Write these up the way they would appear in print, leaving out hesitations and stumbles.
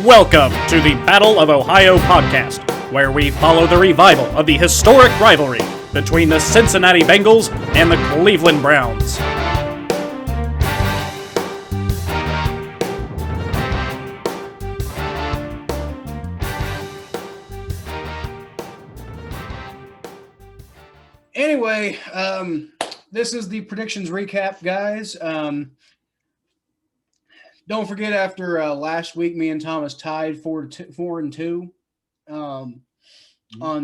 Welcome to the Battle of Ohio podcast, where we follow the revival of the historic rivalry between the Cincinnati Bengals and the Cleveland Browns. Anyway, this is the predictions recap, guys. Don't forget, after last week, me and Thomas tied 4-2 on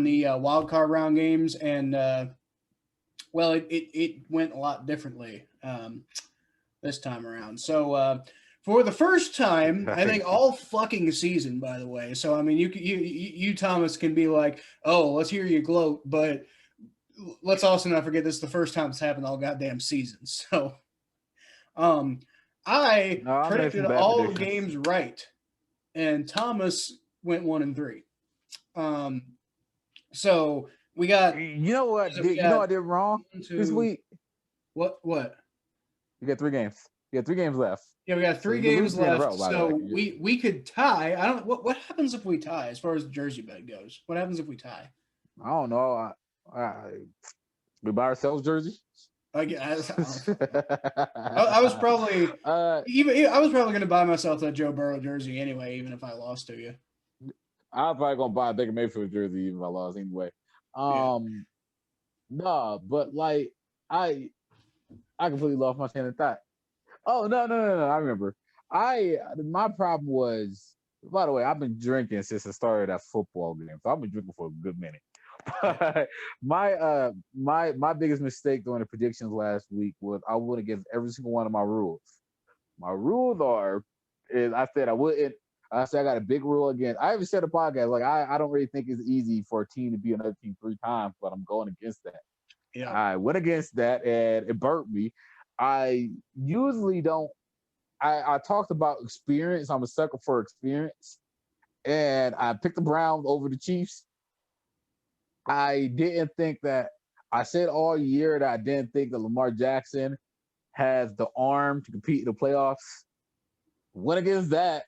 the wild card round games, and well, it went a lot differently this time around. So for the first time, I think all fucking season, by the way. So I mean, you Thomas can be like, oh, let's hear you gloat, but let's also not forget this is the first time it's happened all goddamn season. So, I predicted all the games right, and Thomas went 1-3. So we got. You know what? You know I did wrong this week. What? You got 3 games. You got 3 games left. Yeah, we got 3 games left. So we could tie. I don't. What happens if we tie? As far as the jersey bet goes, what happens if we tie? I don't know. We buy ourselves jerseys. I was probably I was probably going to buy myself that Joe Burrow jersey anyway, even if I lost to you. I'm probably going to buy a Baker Mayfield jersey even if I lost anyway. No, but like I completely lost my train of thought. Oh no! I remember. My problem was. By the way, I've been drinking since I started that football game, so I've been drinking for a good minute. My biggest mistake during the predictions last week was I went against every single one of my rules. My rules I said I got a big rule again. I even said a podcast, like I don't really think it's easy for a team to be another team 3 times, but I'm going against that. Yeah. I went against that and it burnt me. I usually don't. I talked about experience. I'm a sucker for experience. And I picked the Browns over the Chiefs. I didn't think that I said all year that I didn't think that Lamar Jackson has the arm to compete in the playoffs. Went against that.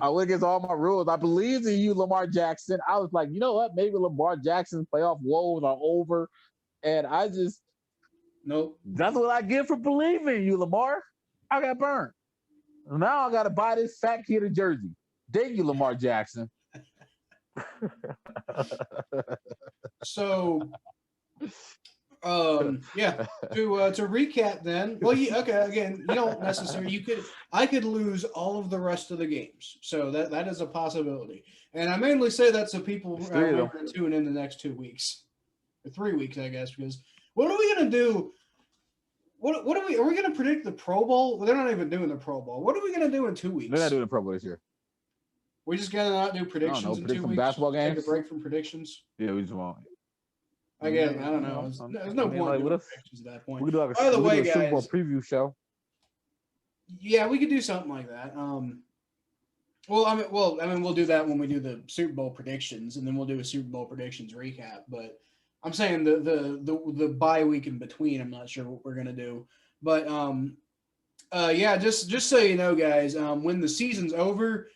I went against all my rules. I believed in you, Lamar Jackson. I was like, you know what? Maybe Lamar Jackson's playoff woes are over. And I just nope. That's what I get for believing in you, Lamar. I got burned. Now I got to buy this fat kid a jersey. Thank you, Lamar Jackson. So, yeah. To recap, then. Well, okay. Again, you don't necessarily. I could lose all of the rest of the games, so that is a possibility. And I mainly say that so people are going to tune in the next 2 weeks, or 3 weeks, I guess. Because what are we going to do? What are we going to predict the Pro Bowl? Well, they're not even doing the Pro Bowl. What are we going to do in 2 weeks? They're not doing the Pro Bowl this year. We just got to not do predictions in 2 weeks. Basketball games. Take a break from predictions. Yeah, we just won't. I guess I don't know. There's no point in predictions at that point. We could do like a Super Bowl preview show. Yeah, we could do something like that. We'll do that when we do the Super Bowl predictions, and then we'll do a Super Bowl predictions recap. But I'm saying the bye week in between, I'm not sure what we're gonna do. But yeah, just so you know, guys, when the season's over,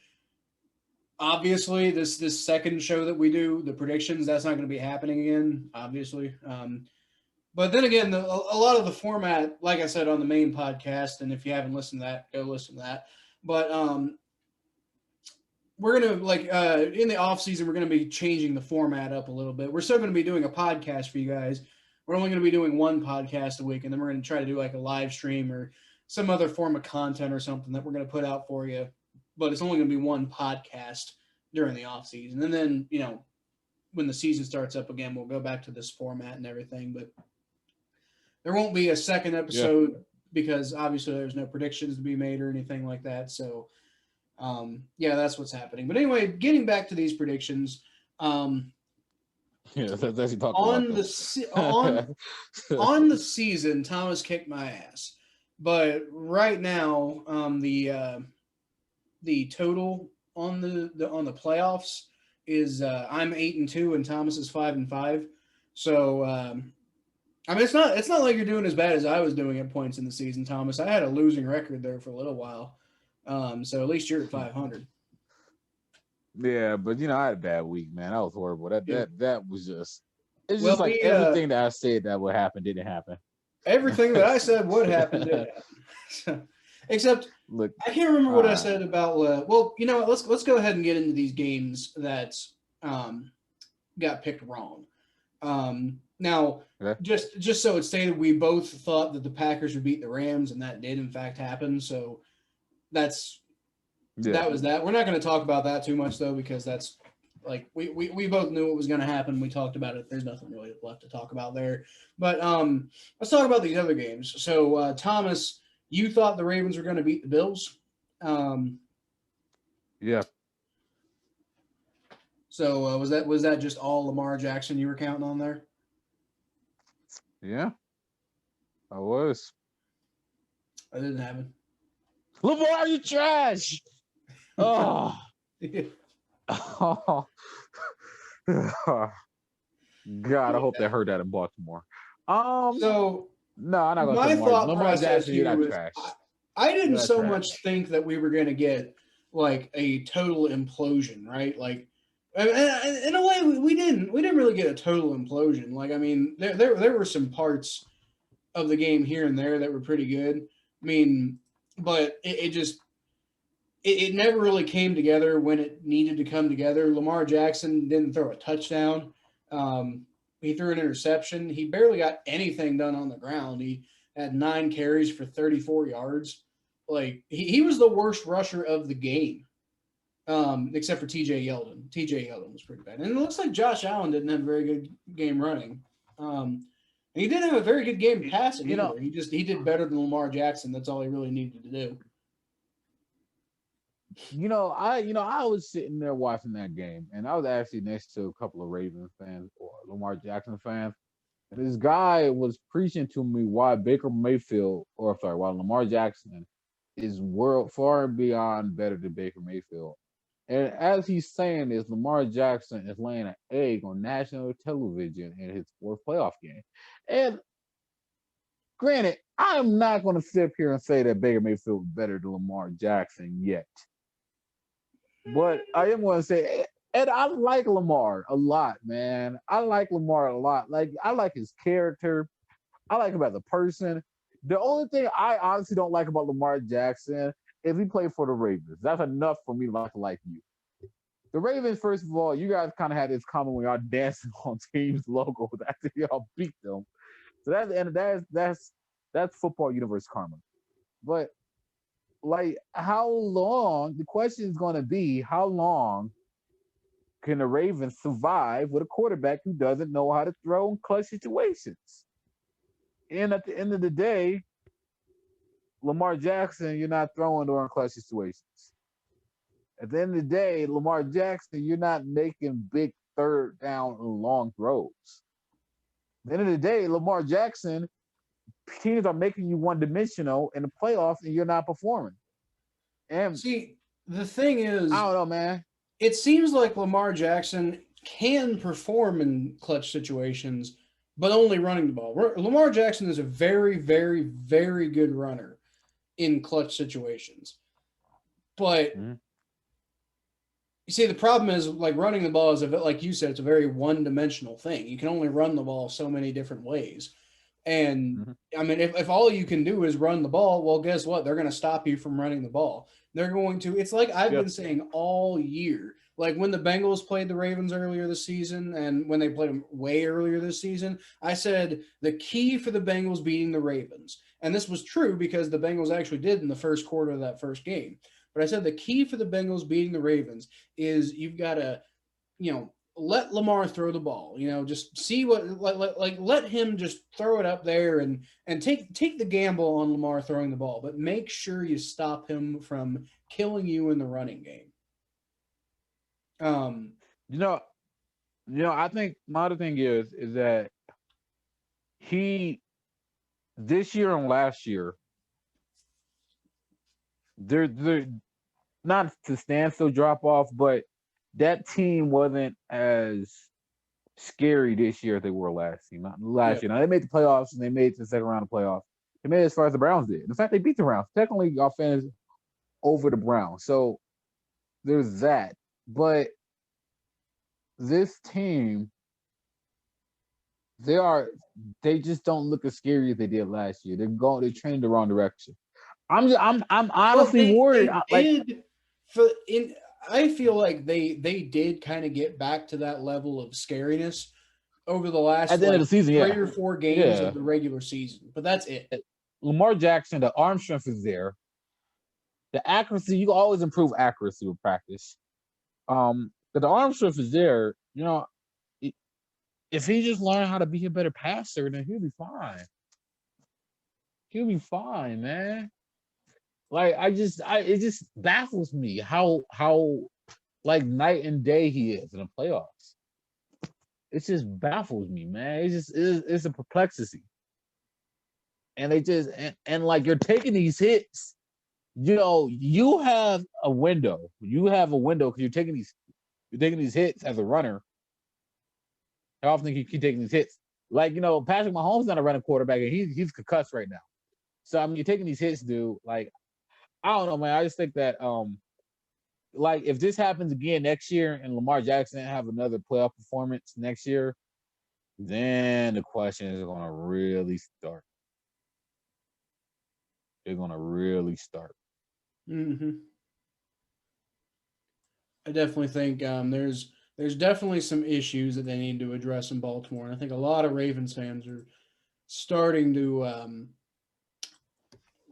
obviously this second show that we do, the predictions, that's not going to be happening again, obviously. But then again, a lot of the format, like I said on the main podcast, and if you haven't listened to that, go listen to that. But we're going to, in the off season, we're going to be changing the format up a little bit. We're still going to be doing a podcast for you guys. We're only going to be doing one podcast a week, and then we're going to try to do like a live stream or some other form of content or something that we're going to put out for you. But it's only going to be one podcast during the off season. And then, when the season starts up again, we'll go back to this format and everything. But there won't be a second episode because obviously there's no predictions to be made or anything like that. So, yeah, that's what's happening. But anyway, getting back to these predictions, on the season, Thomas kicked my ass. But right now, the total on the playoffs is I'm 8-2 and Thomas is 5-5. So I mean, it's not like you're doing as bad as I was doing at points in the season, Thomas. I had a losing record there for a little while. So at least you're at 500. Yeah, but I had a bad week, man. That was horrible. That Yeah. that was just. It's Well, just like everything that I said that would happen didn't happen. everything that I said would happen did happen. Except Look, I can't remember what I uh, said about. Well, you know what? Let's go ahead and get into these games that got picked wrong. Now, okay. just so it's stated, we both thought that the Packers would beat the Rams, and that did in fact happen. So that's Yeah, that was that. We're not going to talk about that too much though, because that's like we both knew what was going to happen. We talked about it. There's nothing really left to talk about there. But let's talk about these other games. So Thomas, you thought the Ravens were going to beat the Bills. Um, yeah, so was that just all Lamar Jackson you were counting on there? yeah. I was. That didn't happen. Lamar, you trash. Oh. Oh. God, I hope they heard that in Baltimore. So No, I'm not gonna my say thought Lamar process Jackson. You're here not was trash. I didn't You're not so trash. much think that we were going to get like a total implosion, right? Like in a way we didn't really get a total implosion. Like I mean there were some parts of the game here and there that were pretty good. I mean, but it just it never really came together when it needed to come together. Lamar Jackson didn't throw a touchdown. He threw an interception. He barely got anything done on the ground. He had 9 carries for 34 yards. Like he was the worst rusher of the game, except for TJ Yeldon. TJ Yeldon was pretty bad. And it looks like Josh Allen didn't have a very good game running. And he didn't have a very good game passing either. He did better than Lamar Jackson. That's all he really needed to do. I was sitting there watching that game, and I was actually next to a couple of Ravens fans or Lamar Jackson fans. And this guy was preaching to me why why Lamar Jackson is world far and beyond better than Baker Mayfield. And as he's saying this, Lamar Jackson is laying an egg on national television in his fourth playoff game. And granted, I'm not going to sit here and say that Baker Mayfield is better than Lamar Jackson yet. But I am going to say, and I like Lamar a lot, man. I like Lamar a lot. Like, I like his character. I like him as a person. The only thing I honestly don't like about Lamar Jackson is he played for the Ravens. That's enough for me not to like you. The Ravens, first of all, you guys kind of had this comment when y'all dancing on team's logo after y'all beat them. So that's football universe karma. But like, how long? The question is going to be, how long can the Ravens survive with a quarterback who doesn't know how to throw in clutch situations? And at the end of the day, Lamar Jackson, you're not throwing during clutch situations. At the end of the day, Lamar Jackson, you're not making big third down and long throws. At the end of the day, Lamar Jackson, teams are making you one-dimensional in the playoffs, and you're not performing. And see, the thing is, I don't know, man. It seems like Lamar Jackson can perform in clutch situations, but only running the ball. Lamar Jackson is a very, very, very good runner in clutch situations. But you see, the problem is like running the ball is like you said, it's a very one-dimensional thing. You can only run the ball so many different ways. And I mean, if all you can do is run the ball, well, guess what? They're going to stop you from running the ball. They're going to, it's like I've been saying all year, like when the Bengals played the Ravens earlier this season and when they played them way earlier this season, I said the key for the Bengals beating the Ravens, and this was true because the Bengals actually did in the first quarter of that first game. But I said the key for the Bengals beating the Ravens is you've got to, let Lamar throw the ball. Just see what let him just throw it up there and take the gamble on Lamar throwing the ball, but make sure you stop him from killing you in the running game. I think my other thing is that he this year and last year they're not to standstill drop off, but that team wasn't as scary this year as they were last year. Now they made the playoffs and they made it to the second round of playoffs. They made it as far as the Browns did. In fact, they beat the Browns. Technically, y'all finished over the Browns. So there's that. But this team, they just don't look as scary as they did last year. They trained the wrong direction. I'm Well, honestly worried. Like did for in. I feel like they did kind of get back to that level of scariness over the at last the end of like the season, 3 or 4 games yeah. of the regular season, but that's it. Lamar Jackson, the arm strength is there. The accuracy, you can always improve accuracy with practice. But the arm strength is there. If he just learned how to be a better passer, then he'll be fine. He'll be fine, man. Like it just baffles me how like night and day he is in the playoffs. It just baffles me, man. It's a perplexity. And they just and like you're taking these hits. You have a window. You have a window because you're taking these hits as a runner. How often you keep taking these hits? Like, Patrick Mahomes not a running quarterback, and he's concussed right now. So I mean, you're taking these hits, dude. Like, I don't know, man. I just think that like if this happens again next year and Lamar Jackson have another playoff performance next year, then the question is gonna really start. They're gonna really start. Mm-hmm. I definitely think there's definitely some issues that they need to address in Baltimore, and I think a lot of Ravens fans are starting to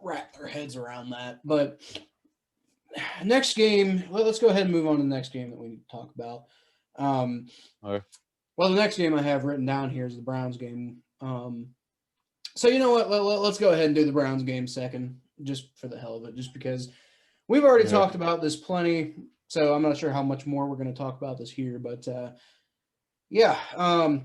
wrap their heads around that. But next game, let's go ahead and move on to the next game that we need to talk about. Okay. Well, the next game I have written down here is the Browns game. So you know what? Let's go ahead and do the Browns game second, just for the hell of it, just because we've already talked about this plenty. So I'm not sure how much more we're going to talk about this here, but yeah,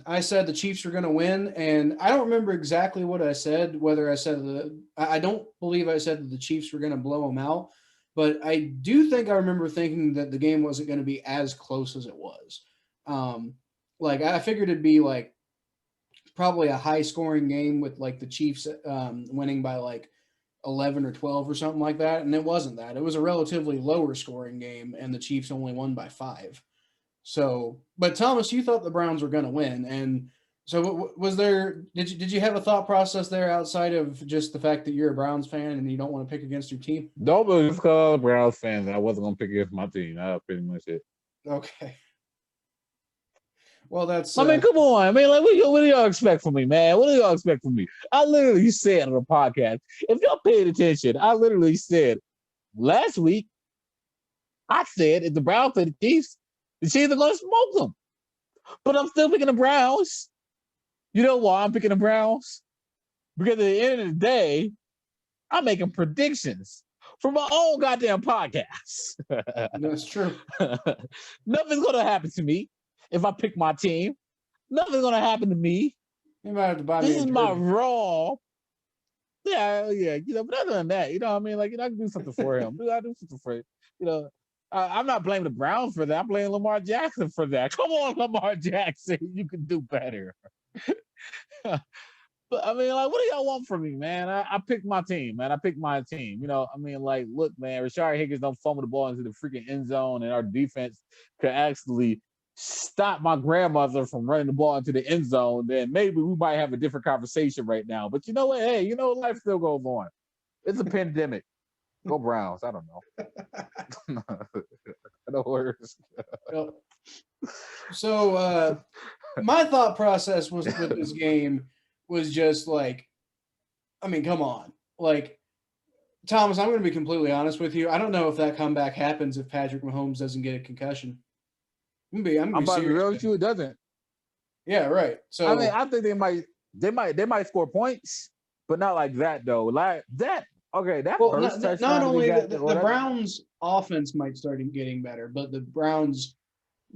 I said the Chiefs are going to win, and I don't remember exactly what I said. Whether I said I don't believe I said that the Chiefs were going to blow them out, but I do think I remember thinking that the game wasn't going to be as close as it was. Like I figured it'd be like probably a high scoring game with like the Chiefs winning by like 11 or 12 or something like that. And it wasn't that. It was a relatively lower scoring game, and the Chiefs only won by 5. So, but Thomas, you thought the Browns were going to win. And so was there, did you have a thought process there outside of just the fact that you're a Browns fan and you don't want to pick against your team? No, but it's because Browns fans. I wasn't gonna pick against my team. That's pretty much it. Okay. Well, that's. I mean, come on. I mean, like, what do y'all expect from me, man? What do y'all expect from me? I literally said on the podcast, if y'all paid attention, I literally said last week, I said if the Browns play the Chiefs are going to smoke them. But I'm still picking the Browns. You know why I'm picking the Browns? Because at the end of the day, I'm making predictions for my own goddamn podcast. That's true. Nothing's going to happen to me if I pick my team. Nothing's going to happen to me. You might have to buy This me a is jersey. my raw. Yeah. But other than that, I mean, like, I can do something for him. I do something for him. I'm not blaming the Browns for that. I'm blaming Lamar Jackson for that. Come on, Lamar Jackson. You can do better. But I mean, like, what do y'all want from me, man? I picked my team, man. I picked my team. I mean, like, look, man, Rashard Higgins don't fumble the ball into the freaking end zone, and our defense could actually stop my grandmother from running the ball into the end zone. Then maybe we might have a different conversation right now. But you know what? Hey, life still goes on. It's a pandemic. Go Browns. I don't know. No worries. So my thought process was with this game was just like, I mean, come on. Like, Thomas, I'm going to be completely honest with you. I don't know if that comeback happens if Patrick Mahomes doesn't get a concussion. I'm about to be real with you, it doesn't. Yeah, right. So I mean, I think they might score points, but not like that though. Like that. Okay, that first touchdown. Not only the Browns' offense might start getting better, but the Browns'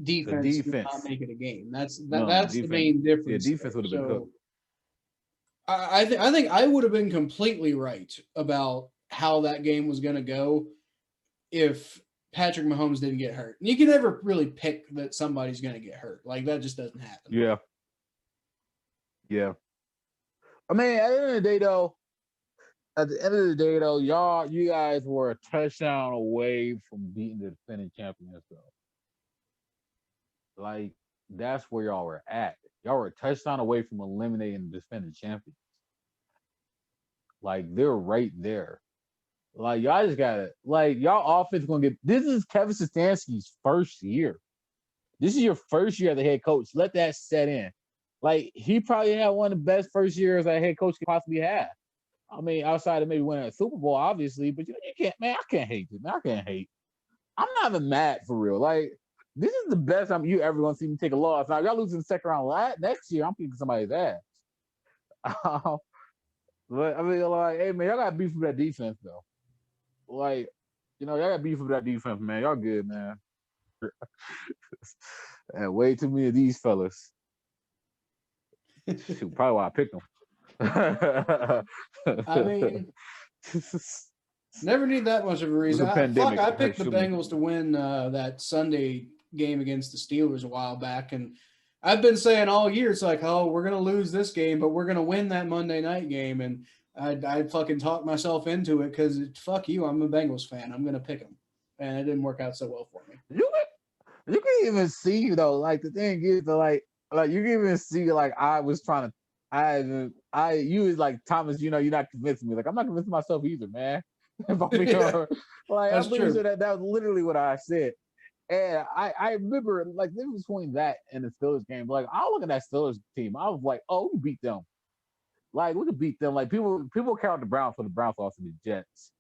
defense did not make it a game. That's the main difference. Yeah, defense would have been cooked. I think I would have been completely right about how that game was going to go if Patrick Mahomes didn't get hurt. And you can never really pick that somebody's going to get hurt. Like, that just doesn't happen. Yeah. I mean, at the end of the day, though, you guys were a touchdown away from beating the defending champions, though. Like that's where y'all were at. Y'all were a touchdown away from eliminating the defending champions. Like they're right there. Like y'all just gotta like y'all offense gonna get. This is Kevin Stefanski's first year. This is your first year as a head coach. Let that set in. Like he probably had one of the best first years a head coach could possibly have. I mean, outside of maybe winning a Super Bowl, obviously, but you can't, man. I can't hate it. Man, I can't hate. I'm not even mad for real. Like this is the best time you ever gonna see me take a loss. Now y'all losing the second round next year. I'm kicking somebody's ass. But I mean, like, hey man, y'all got beef with that defense though. Like, y'all got beef with that defense, man. Y'all good, man. And way too many of these fellas. Shoot, probably why I picked them. I mean, never need that much of a reason. I picked the Bengals to win that Sunday game against the Steelers a while back, and I've been saying all year, it's like, oh, we're going to lose this game, but we're going to win that Monday night game, and I fucking talked myself into it because fuck you, I'm a Bengals fan. I'm going to pick them, and it didn't work out so well for me. You can even see, though, like, the thing is, like you can even see, like, I was trying to, you was like, Thomas, you're not convincing me. Like, I'm not convincing myself either, man. If I'm being like, I'm pretty sure that was literally what I said. And I remember, like, this was between that and the Steelers game. Like, I look at that Steelers team. I was like, oh, we beat them. Like, we could beat them. Like, people count the Browns for the Browns lost to the Jets.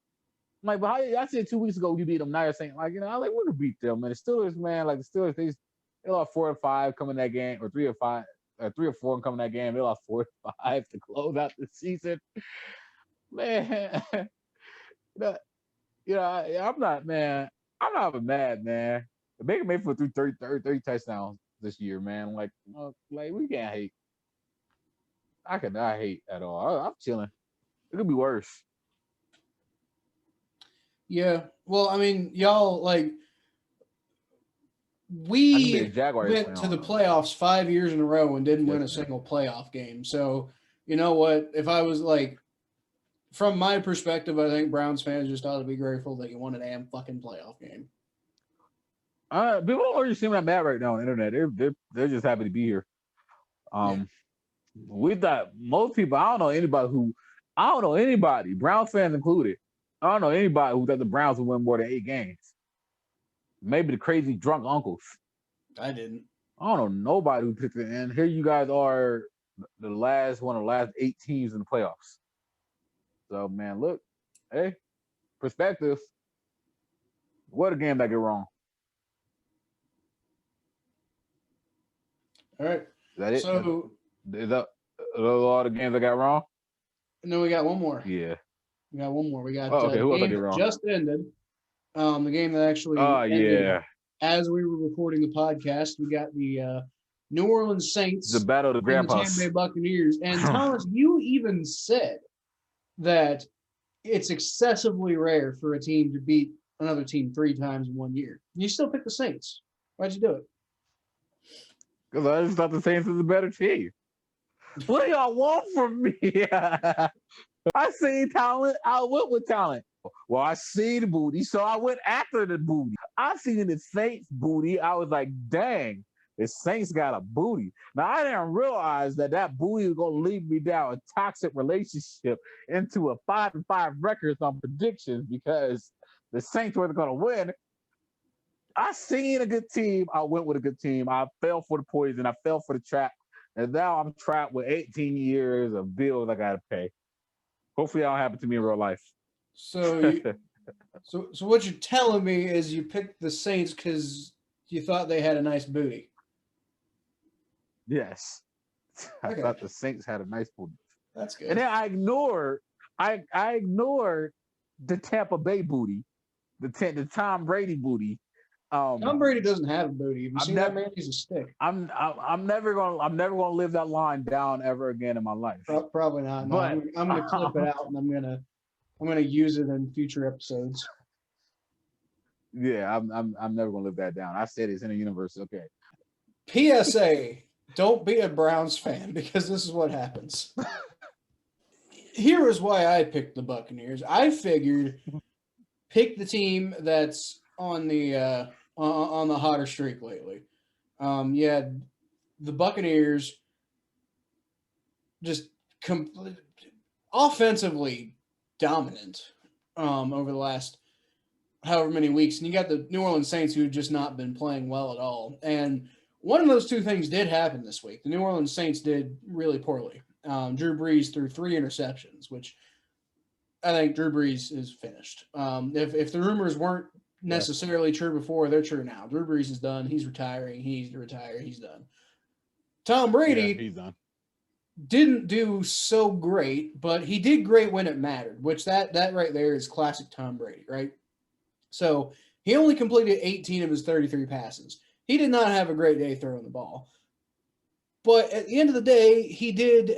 I'm like, but I said 2 weeks ago you beat them. Now you're saying, like, I like, we could beat them. And the Steelers, man, like, the Steelers, they lost 4 or 5 coming that game, or 3 or 5, or 3 or 4 coming that game. They lost 4 or 5 to close out the season. Man, I'm not even mad, man. Baker Mayfield threw 30 touchdowns this year, man. Like we can't hate. I cannot hate at all. I'm chilling. It could be worse. Yeah. Well, I mean, y'all, like, we went to the playoffs 5 years in a row and didn't win a single playoff game. So, you know what? If I was like, from my perspective, I think Browns fans just ought to be grateful that you won a damn fucking playoff game. People don't really seem that mad right now on the internet. They're just happy to be here. We thought most people. I don't know anybody, Browns fans included. I don't know anybody who thought the Browns would win more than 8 games. Maybe the crazy drunk uncles. I didn't. I don't know nobody who picked it. And here you guys are, one of the last 8 teams in the playoffs. So man, look, hey, perspective. What a game that get wrong. All right. Is that it? So is that all the games I got wrong? No, we got one more. Yeah. We got one more. We got who else I game get wrong? just ended. The game that actually ended as we were recording the podcast. We got the New Orleans Saints, the battle of the grandpas, the Tampa Bay Buccaneers. And Thomas, you even said that it's excessively rare for a team to beat another team 3 times in 1 year. You still picked the Saints. Why'd you do it? Because I just thought the Saints was a better team. What do y'all want from me? I seen talent. I went with talent. Well, I see the booty, so I went after the booty. I seen the Saints booty. I was like, dang, the Saints got a booty. Now, I didn't realize that booty was going to lead me down a toxic relationship into a 5-5 record on predictions because the Saints weren't going to win. I seen a good team. I went with a good team. I fell for the poison. I fell for the trap. And now I'm trapped with 18 years of bills I got to pay. Hopefully that don't happen to me in real life. So what you're telling me is you picked the Saints because you thought they had a nice booty. Yes. I thought the Saints had a nice booty. That's good. And then I ignored the Tampa Bay booty, the Tom Brady booty. Tom Brady doesn't have a booty. Have you seen that man? He's a stick. I'm never gonna live that line down ever again in my life. Probably not. No, but I'm gonna clip it out and I'm gonna use it in future episodes. Yeah, I'm never gonna live that down. I said it's in the universe. Okay. PSA: don't be a Browns fan because this is what happens. Here is why I picked the Buccaneers. I figured pick the team that's on the hotter streak lately. Yeah, the Buccaneers just offensively dominant over the last however many weeks. And you got the New Orleans Saints who have just not been playing well at all. And one of those two things did happen this week. The New Orleans Saints did really poorly. Drew Brees threw 3 interceptions, which I think Drew Brees is finished. If the rumors weren't necessarily true before, they're true now. Drew Brees is done. He's retiring. He's retired. He's done. Tom Brady he's done. Didn't do so great, but he did great when it mattered, which that right there is classic Tom Brady, right? So he only completed 18 of his 33 passes. He did not have a great day throwing the ball. But at the end of the day, he did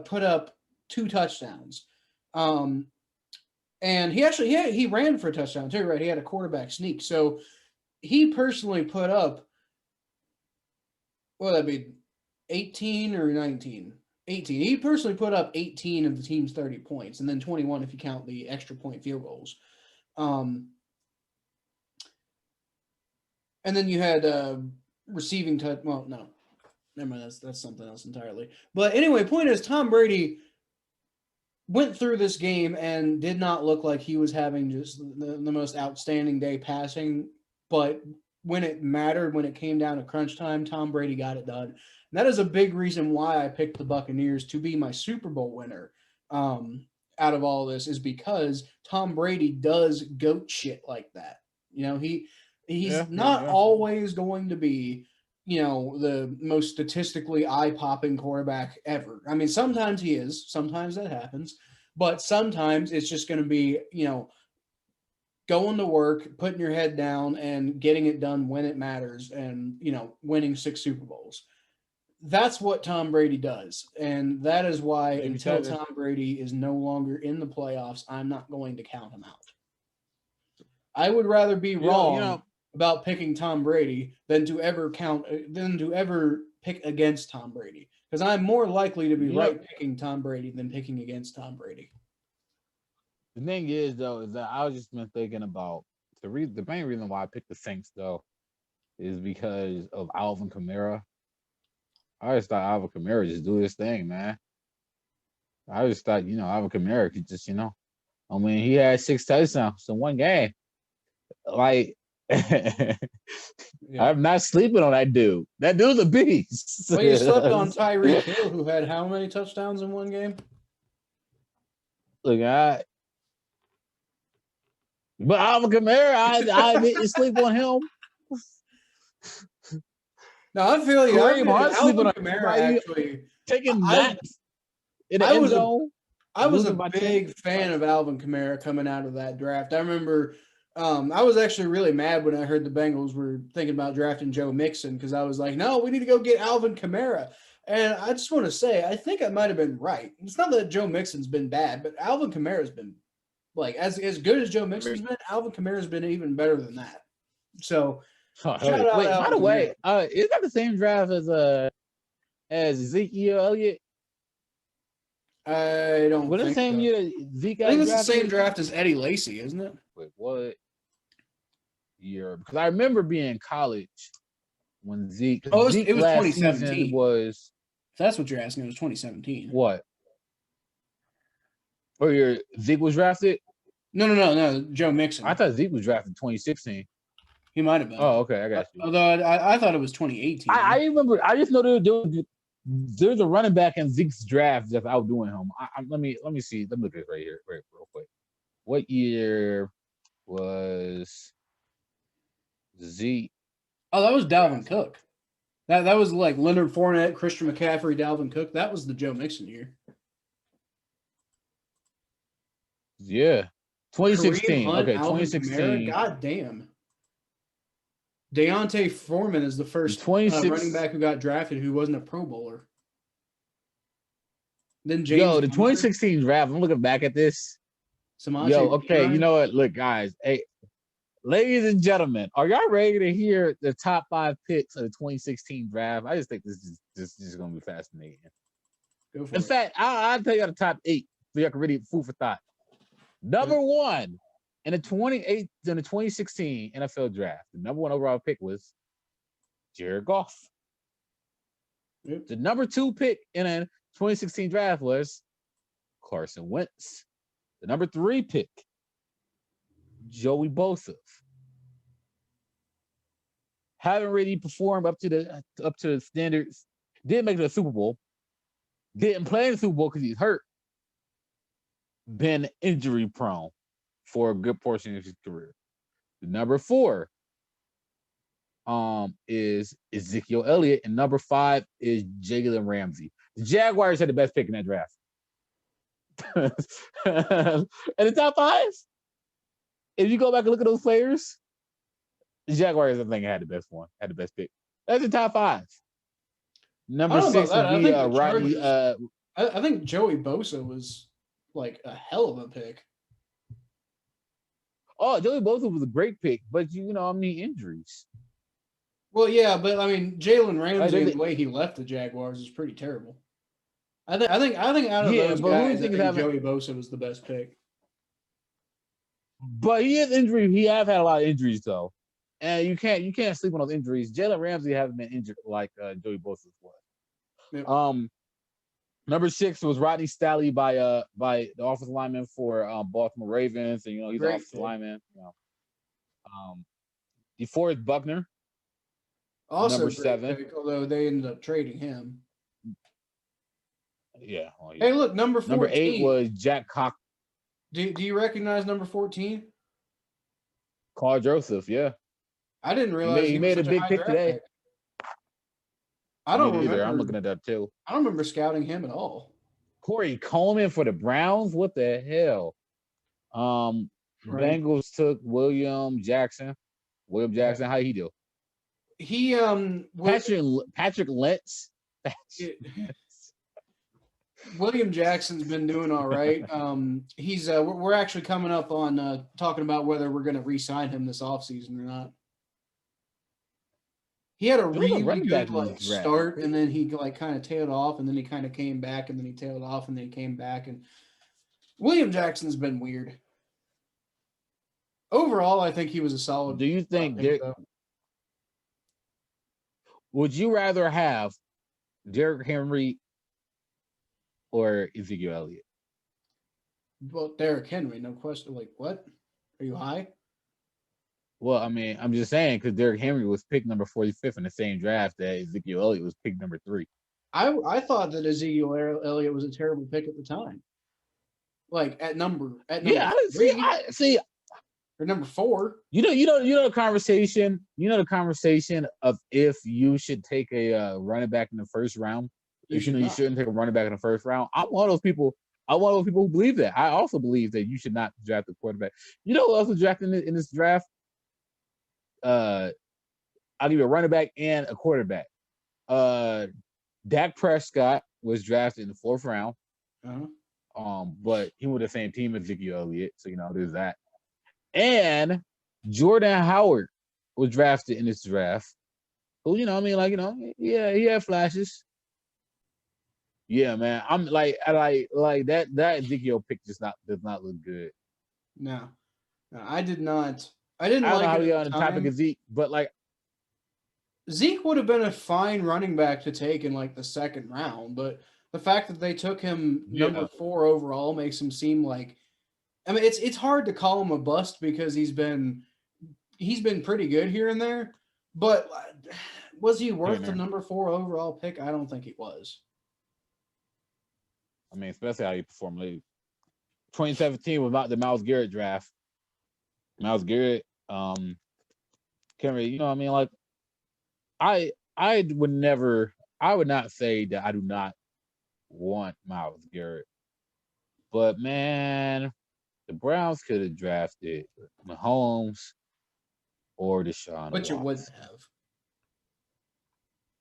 put up 2 touchdowns. And he ran for a touchdown too, right? He had a quarterback sneak. So he personally put up, what would that be, 18 or 19? 18. He personally put up 18 of the team's 30 points, and then 21 if you count the extra point field goals. And then you had receiving touch. Well, no, never mind. That's something else entirely. But anyway, point is, Tom Brady went through this game and did not look like he was having just the most outstanding day passing. But when it mattered, when it came down to crunch time, Tom Brady got it done. And that is a big reason why I picked the Buccaneers to be my Super Bowl winner. Out of all this is because Tom Brady does goat shit like that. You know, he's not always going to be, you know, the most statistically eye-popping quarterback ever. I mean, sometimes he is. Sometimes that happens. But sometimes it's just going to be, you know, going to work, putting your head down, and getting it done when it matters and, you know, winning 6 Super Bowls. That's what Tom Brady does. And that is why until Tom Brady is no longer in the playoffs, I'm not going to count him out. I would rather be wrong about picking Tom Brady than to ever pick against Tom Brady, because I'm more likely to be right picking Tom Brady than picking against Tom Brady. The thing is, though, is that I was just been thinking about the main reason why I picked the Saints, though, is because of Alvin Kamara. I just thought Alvin Kamara just do his thing, man. I just thought, Alvin Kamara could just, I mean, he had 6 touchdowns in one game. Like, I'm not sleeping on that dude. That dude's a beast. Well, you slept on Tyreek Hill, who had how many touchdowns in one game? Look, but Alvin Kamara, I didn't sleep on him. No, I feel you. Alvin Kamara actually taking naps in the end zone. I was a big fan of Alvin Kamara coming out of that draft. I remember I was actually really mad when I heard the Bengals were thinking about drafting Joe Mixon, because I was like, no, we need to go get Alvin Kamara. And I just want to say, I think I might have been right. It's not that Joe Mixon's been bad, but Alvin Kamara's been, like, as good as Joe Mixon's been, Alvin Kamara's been even better than that. So, by the way, is that the same draft as Ezekiel Elliott? I don't think the same so. year Zeke got I think it's the same draft as Eddie Lacy, isn't it? Wait, what year? Because I remember being in college when Zeke. It was Zeke 2017. Was if that's what you're asking? It was 2017. What? Or your Zeke was drafted? No. Joe Mixon. I thought Zeke was drafted in 2016. He might have been. Oh, okay, I got you. Although I thought it was 2018. I remember. I just know there's a running back in Zeke's draft that's outdoing him. Let me see. Let me look at it right here, real quick. What year was Zeke? Oh, that was Dalvin Cook. That was like Leonard Fournette, Christian McCaffrey, Dalvin Cook. That was the Joe Mixon year. Yeah, 2016. Hunt, okay, Alvin 2016. Kamara, God damn. Deontay Foreman is the first running back who got drafted who wasn't a Pro Bowler. Then James. The 2016 draft. I'm looking back at this. Okay, you know what? Look, guys. Hey, ladies and gentlemen, are y'all ready to hear the top 5 picks of the 2016 draft? I just think this is going to be fascinating. Go for it. In fact, I'll tell you the top 8 so y'all can really food for thought. Number 1 in the 2016 NFL draft, the number 1 overall pick was Jared Goff. Yep. The number 2 pick in a 2016 draft was Carson Wentz. The number 3 pick, Joey Bosa. Haven't really performed up to the standards. Didn't make it to the Super Bowl. Didn't play in the Super Bowl because he's hurt. Been injury prone for a good portion of his career. The number 4 is Ezekiel Elliott, and number 5 is Jalen Ramsey. The Jaguars had the best pick in that draft. And the top 5, if you go back and look at those players, the Jaguars, I think, had the best one, had the best pick. That's the top 5. Number 6 would be Rodney. I think Joey Bosa was like a hell of a pick. Oh, Joey Bosa was a great pick, but injuries. Well, yeah, but I mean, Jalen Ramsey and the way he left the Jaguars is pretty terrible. I think out of those guys, I think Joey Bosa was the best pick. But he has injury. He have had a lot of injuries though, and you can't sleep on those injuries. Jalen Ramsey hasn't been injured like Joey Bosa was. Yep. Number 6 was Rodney Staley by the offensive lineman for Baltimore Ravens, and he's an offensive lineman. DeForest Buckner, also number 7. Pick, although they ended up trading him. Yeah. Hey, look, number 14. Number 8 was Jack Cock. Do you recognize number 14? Carl Joseph, yeah. I didn't realize he made a big pick today. Pick. I don't remember. Either. I'm looking at that too. I don't remember scouting him at all. Corey Coleman for the Browns? What the hell? Bengals took William Jackson. How he do? He Patrick Lentz. William Jackson's been doing all right. He's we're actually coming up on talking about whether we're going to re-sign him this offseason or not. He had a really good start, and then he kind of tailed off, and then he kind of came back, and then he tailed off, and then he came back. And William Jackson's been weird. Overall, I think he was a solid. Do you think? Would you rather have Derrick Henry or Ezekiel Elliott? Well, Derrick Henry, no question. Like, what? Are you high? Well, I mean, I'm just saying because Derrick Henry was picked number 45th in the same draft that Ezekiel Elliott was picked number 3. I thought that Ezekiel Elliott was a terrible pick at the time. Like at number 3, or number 4. You know the conversation. You know the conversation of if you should take a running back in the first round. You shouldn't take a running back in the first round. I'm one of those people. Who believe that. I also believe that you should not draft a quarterback. You know who else was drafted in this draft? I'll give you a running back and a quarterback. Dak Prescott was drafted in the 4th round. But he was the same team as Ezekiel Elliott, so there's that. And Jordan Howard was drafted in this draft. Who he had flashes. Yeah, man. I'm like that Ezekiel pick does not look good. No, I did not. I didn't like it on the topic of Zeke, but Zeke would have been a fine running back to take in the 2nd round, but the fact that they took him number 4 overall makes him seem like. I mean, it's hard to call him a bust because he's been pretty good here and there, but was he worth the number 4 overall pick? I don't think he was. I mean, especially how he performed late. 2017 was not the Myles Garrett draft. Myles Garrett, can't really, I would not say that I do not want Myles Garrett, but man, the Browns could have drafted Mahomes or Deshaun. But you wouldn't have.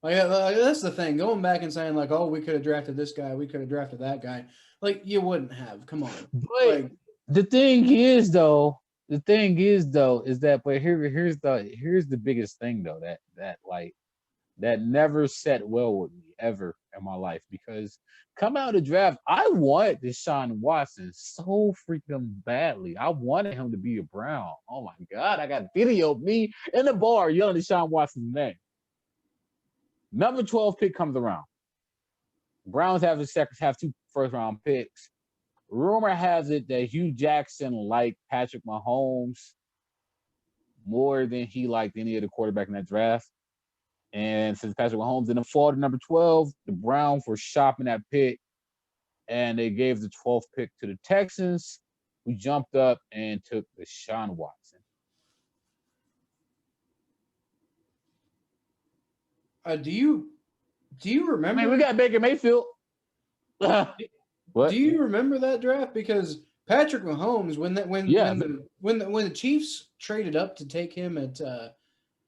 That's the thing. Going back and saying we could have drafted this guy, we could have drafted that guy. You wouldn't have. Come on. But the thing is though, is that here's the biggest thing though that never set well with me ever in my life, because coming out of the draft, I wanted Deshaun Watson so freaking badly. I wanted him to be a Brown. Oh my God, I got video of me in the bar yelling Deshaun Watson's name. Number 12 pick comes around. Browns have two first round picks. Rumor has it that Hugh Jackson liked Patrick Mahomes more than he liked any other quarterback in that draft. And since Patrick Mahomes didn't fall to number 12, the Browns were shopping that pick, and they gave the 12th pick to the Texans, who jumped up and took Deshaun Watson. Do you remember? I mean, we got Baker Mayfield. What? Do you remember that draft? Because Patrick Mahomes, when the Chiefs traded up to take him at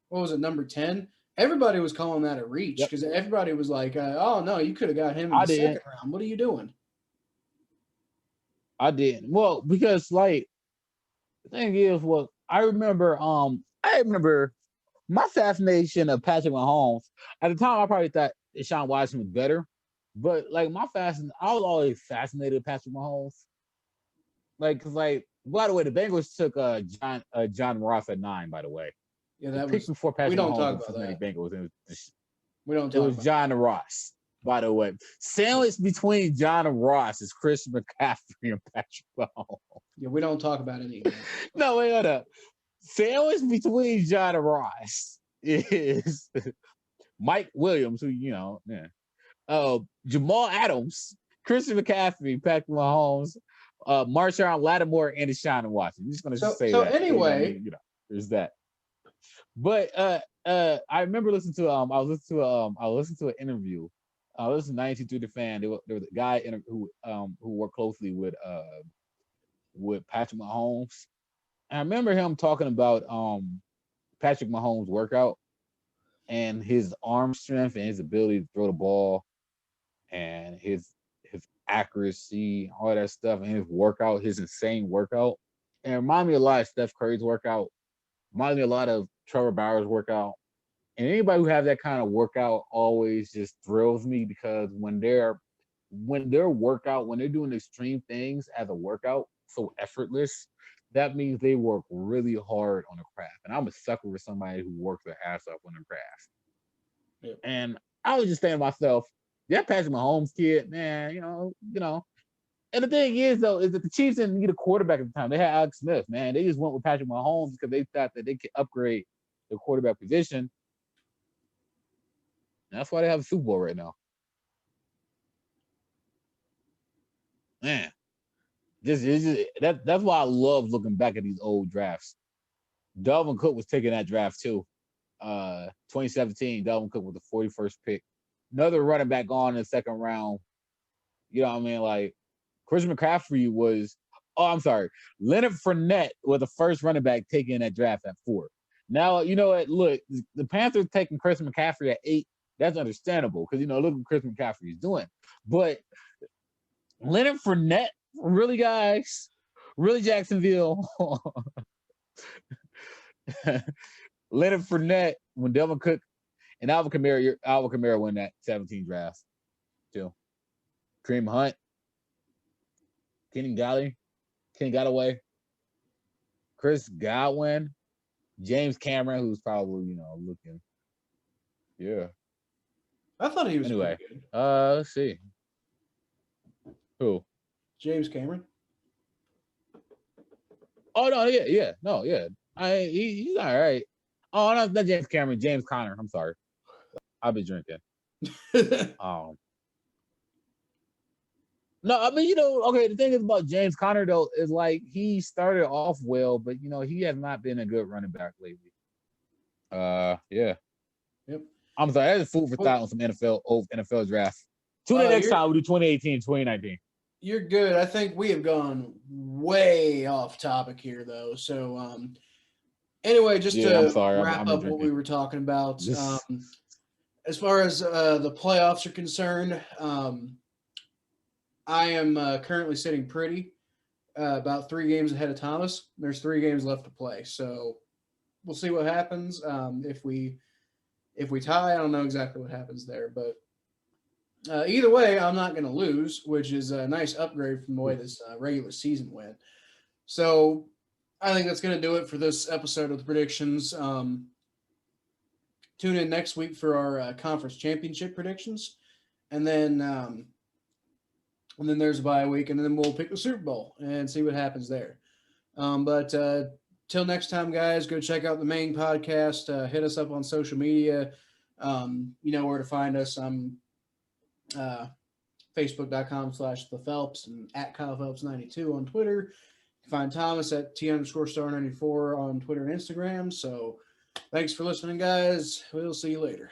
what was it, number 10? Everybody was calling that a reach because everybody was like, "Oh no, you could have got him in the second round. What are you doing?" I didn't. Well, because like the thing is, I remember my fascination of Patrick Mahomes. At the time, I probably thought Deshaun Watson was better, but like I was always fascinated with Patrick Mahomes. Like, cause like, by the way, the Bengals took John Ross at 9. By the way, yeah, that pick was before Patrick we don't Mahomes talk about that. Bengals. We don't. It was John Ross. By the way, sandwiched between John and Ross is Christian McCaffrey and Patrick Mahomes. Yeah, we don't talk about any of that. No, wait, hold up. Sandwiched between John and Ross is Mike Williams, who Jamal Adams, Christian McCaffrey, Patrick Mahomes, Marshawn Lattimore, and Deshaun Watson. I'm just gonna say so that. Anyway, there's that. But I remember listening to I listened to an interview. I listened to 92 The Fan. There was a guy who worked closely with Patrick Mahomes. And I remember him talking about Patrick Mahomes' workout and his arm strength and his ability to throw the ball and his accuracy, all that stuff, and his insane workout. And it reminded me a lot of Steph Curry's workout. Reminded me a lot of Trevor Bauer's workout. And anybody who has that kind of workout always just thrills me because when they're doing extreme things as a workout, so effortless, that means they work really hard on the craft. And I'm a sucker for somebody who works their ass off on their craft. Yeah. And I was just saying to myself, that Patrick Mahomes kid, man, you know. And the thing is, though, is that the Chiefs didn't need a quarterback at the time. They had Alex Smith, man. They just went with Patrick Mahomes because they thought that they could upgrade the quarterback position. And that's why they have a Super Bowl right now. Man, that's why I love looking back at these old drafts. Dalvin Cook was taking that draft too. 2017, Dalvin Cook was the 41st pick. Another running back gone in the second round. You know what I mean? Like Christian McCaffrey Leonard Fournette was the first running back taken in that draft at 4. Now, you know what? Look, the Panthers taking Christian McCaffrey at 8. That's understandable because, look what Christian McCaffrey is doing. But Leonard Fournette, really, guys? Really, Jacksonville? Leonard Fournette, when Delvin Cook and Alvin Kamara win that 17 draft, too. Kareem Hunt, Kenny Galloway, Chris Godwin, James Cameron, who's probably, looking. Yeah. I thought he was anyway. Pretty good. Let's see. Who? James Cameron. Oh no, yeah. He's all right. Oh no, not James Cameron, James Conner. I'm sorry. I'll be drinking. No, I mean, okay, the thing is about James Conner though is like he started off well, but he has not been a good running back lately. Yeah. Yep. I'm sorry, that's food for thought on some NFL draft. Tune in next time we do 2018, 2019. You're good. I think we have gone way off topic here though. So anyway, just to wrap up what we were talking about. As far as the playoffs are concerned, I am currently sitting pretty about 3 games ahead of Thomas. There's 3 games left to play, so we'll see what happens. If we tie, I don't know exactly what happens there, but either way, I'm not going to lose, which is a nice upgrade from the way this regular season went. So I think that's going to do it for this episode of the predictions. tune in next week for our conference championship predictions, and then there's a bye week, and then we'll pick the Super Bowl and see what happens there. But till next time, guys, go check out the main podcast. Hit us up on social media. You know where to find us. I'm Facebook.com/The Phelps and at Kyle Phelps 92 on Twitter. You can find Thomas at T_star94 on Twitter and Instagram. So thanks for listening, guys. We'll see you later.